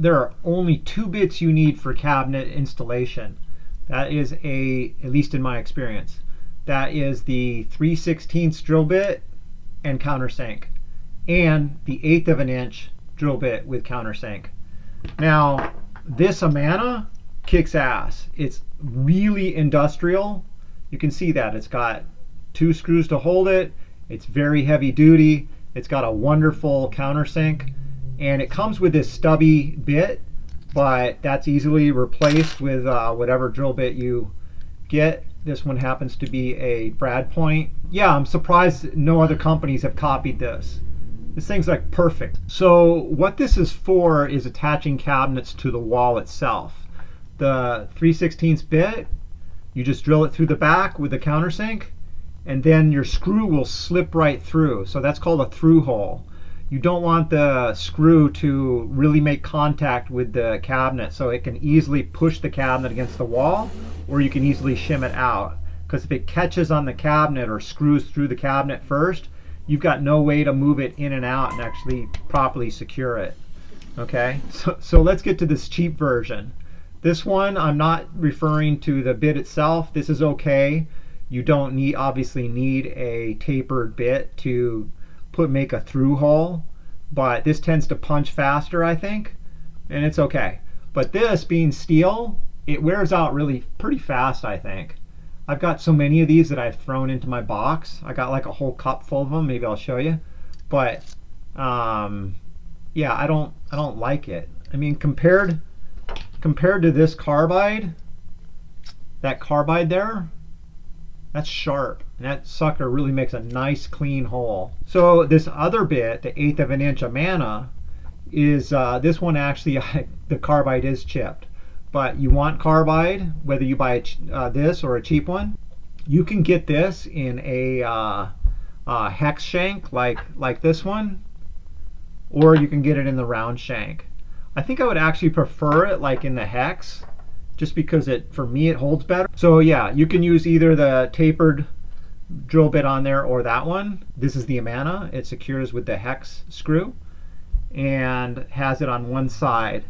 There are only two bits you need for cabinet installation. That is at least in my experience, that is the 3/16 drill bit and countersink, and the 1/8 of an inch drill bit with countersink. Now, this Amana kicks ass. It's really industrial. You can see that. It's got 2 screws to hold it. It's very heavy duty. It's got a wonderful countersink. And it comes with this stubby bit, but that's easily replaced with whatever drill bit you get. This one happens to be a Brad Point. Yeah, I'm surprised no other companies have copied this. This thing's like perfect. So what this is for is attaching cabinets to the wall itself. The 3/16 bit, you just drill it through the back with the countersink, and then your screw will slip right through. So that's called a through hole. You don't want the screw to really make contact with the cabinet, so it can easily push the cabinet against the wall, or you can easily shim it out. Because if it catches on the cabinet or screws through the cabinet first, you've got no way to move it in and out and actually properly secure it. Okay, so let's get to this cheap version. This one, I'm not referring to the bit itself. This is okay. You don't obviously need a tapered bit to make a through hole, but this tends to punch faster, I think, and it's okay. But this being steel, it wears out really pretty fast, I think. I've got so many of these that I've thrown into my box. I got like a whole cup full of them. Maybe I'll show you. But yeah, I don't like it. I mean, compared to this carbide, that carbide there, that's sharp, and that sucker really makes a nice clean hole. So this other bit, the 1/8 of an inch Amana, is this one actually the carbide is chipped. But you want carbide, whether you buy this or a cheap one. You can get this in a hex shank like this one, or you can get it in the round shank. I think I would actually prefer it like in the hex, just because for me it holds better. So yeah, you can use either the tapered drill bit on there or that one. This is the Amana. It secures with the hex screw and has it on one side.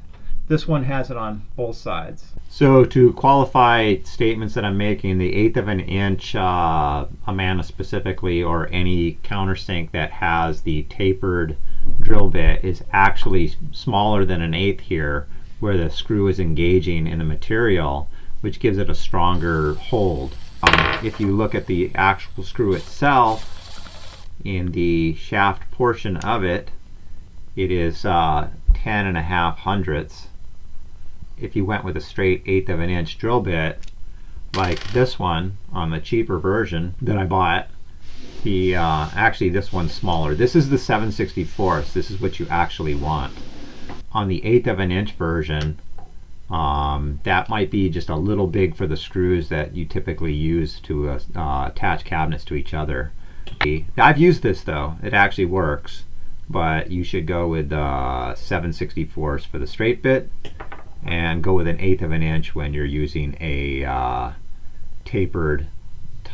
This one has it on both sides. So to qualify statements that I'm making, the 1/8 of an inch Amana specifically, or any countersink that has the tapered drill bit, is actually smaller than an 1/8 here, where the screw is engaging in the material, which gives it a stronger hold. If you look at the actual screw itself, in the shaft portion of it, it is 10.5 hundredths. If you went with a straight 1/8 of an inch drill bit, like this one on the cheaper version that I bought, actually this one's smaller. This is the 7/64. This is what you actually want. On the 1/8 of an inch version, that might be just a little big for the screws that you typically use to attach cabinets to each other. I've used this though. It actually works, but you should go with 7/64 for the straight bit, and go with an 1/8 of an inch when you're using a tapered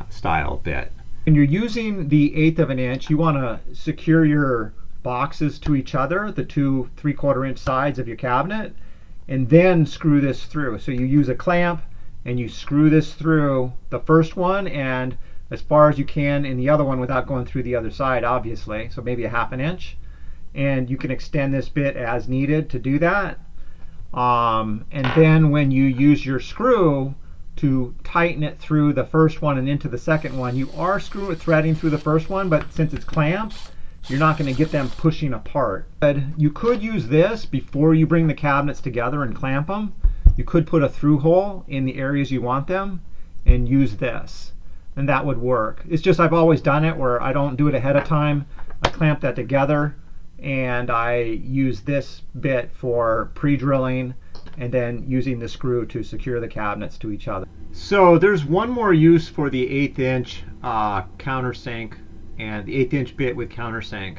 style bit. When you're using the 1/8 of an inch, you want to secure your boxes to each other, the two 3/4 inch sides of your cabinet, and then screw this through. So you use a clamp and you screw this through the first one and as far as you can in the other one without going through the other side, obviously, so maybe a 1/2 inch, and you can extend this bit as needed to do that. And then when you use your screw to tighten it through the first one and into the second one, you are threading through the first one, but since it's clamped, you're not going to get them pushing apart. But you could use this before you bring the cabinets together and clamp them. You could put a through hole in the areas you want them and use this, and that would work. It's just I've always done it where I don't do it ahead of time. I clamp that together and I use this bit for pre-drilling and then using the screw to secure the cabinets to each other. So there's one more use for the 1/8 inch countersink and the 1/8 inch bit with countersink,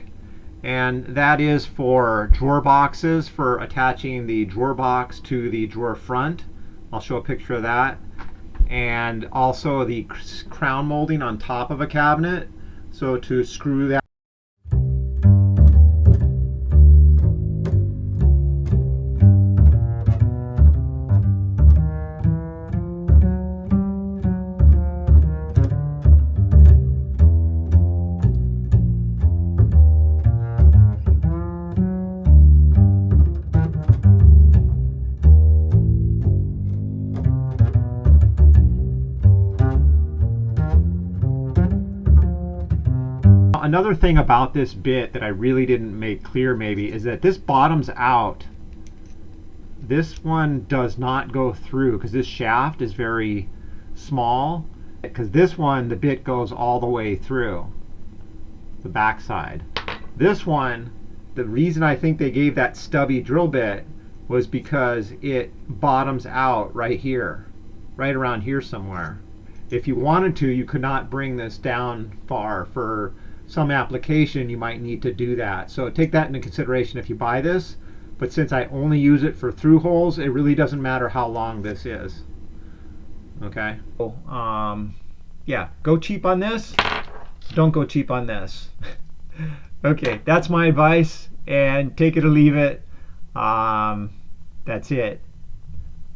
and that is for drawer boxes, for attaching the drawer box to the drawer front. I'll show a picture of that. And also the crown molding on top of a cabinet, so to screw that. another thing about this bit that I really didn't make clear maybe is that this bottoms out. This one does not go through because this shaft is very small, because this one, the bit goes all the way through the backside. This one, the reason I think they gave that stubby drill bit was because it bottoms out right here, right around here somewhere. If you wanted to, you could not bring this down far. For some application, you might need to do that. So take that into consideration if you buy this. But since I only use it for through holes, it really doesn't matter how long this is. Okay. Yeah, go cheap on this. Don't go cheap on this. Okay, that's my advice, and take it or leave it. That's it.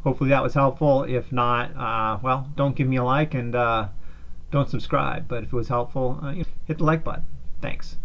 Hopefully that was helpful. If not, well, don't give me a like and don't subscribe. But if it was helpful, hit the like button. Thanks.